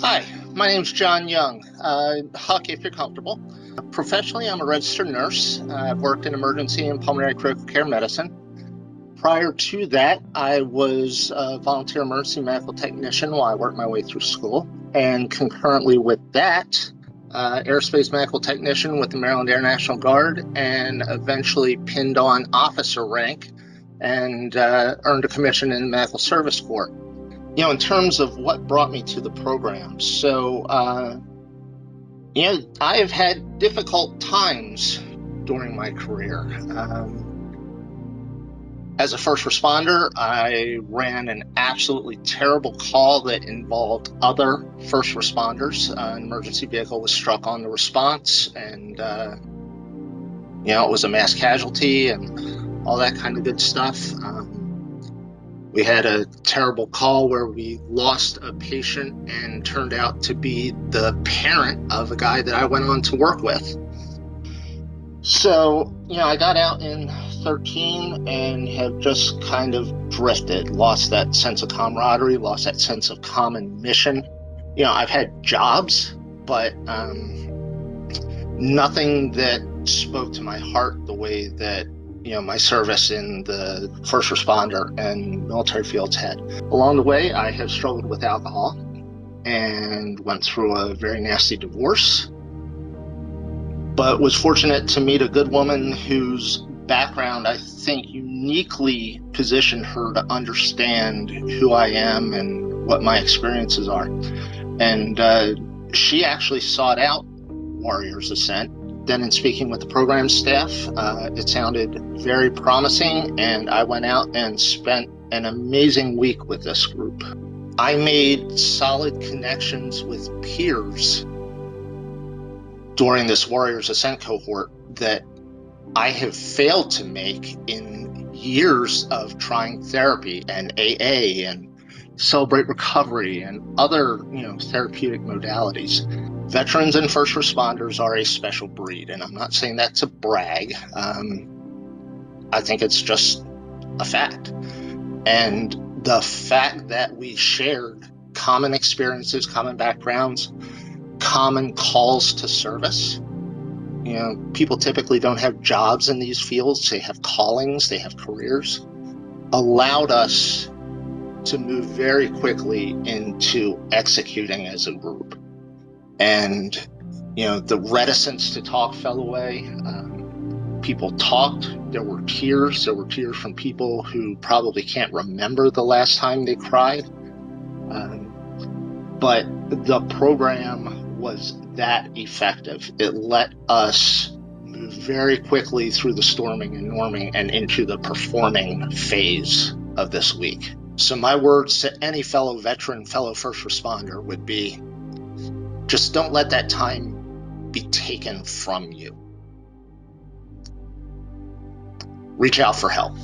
Hi, my name's John Young. Huck, if you're comfortable. Professionally, I'm a registered nurse. I've worked in emergency and pulmonary critical care medicine. Prior to that, I was a volunteer emergency medical technician while I worked my way through school. And concurrently with that, aerospace medical technician with the Maryland Air National Guard, and eventually pinned on officer rank and earned a commission in the Medical Service Corps. In terms of what brought me to the program, I have had difficult times during my career. As a first responder, I ran an absolutely terrible call that involved other first responders. An emergency vehicle was struck on the response, and it was a mass casualty and all that kind of good stuff. We had a terrible call where we lost a patient and turned out to be the parent of a guy that I went on to work with. So, I got out in 13 and have just kind of drifted, lost that sense of camaraderie, lost that sense of common mission. I've had jobs, but nothing that spoke to my heart the way that my service in the first responder and military fields had. Along the way, I have struggled with alcohol and went through a very nasty divorce, but was fortunate to meet a good woman whose background I think uniquely positioned her to understand who I am and what my experiences are. And she actually sought out Warriors Ascent. Then in speaking with the program staff, it sounded very promising, and I went out and spent an amazing week with this group. I made solid connections with peers during this Warriors Ascent cohort that I have failed to make in years of trying therapy and AA and Celebrate Recovery and other, therapeutic modalities. Veterans and first responders are a special breed, and I'm not saying that to brag. I think it's just a fact. And the fact that we shared common experiences, common backgrounds, common calls to service. People typically don't have jobs in these fields. They have callings, they have careers. Allowed us to move very quickly into executing as a group. And, the reticence to talk fell away. People talked. There were tears. There were tears from people who probably can't remember the last time they cried. But the program was that effective. It let us move very quickly through the storming and norming and into the performing phase of this week. So my words to any fellow veteran, fellow first responder would be, just don't let that time be taken from you. Reach out for help.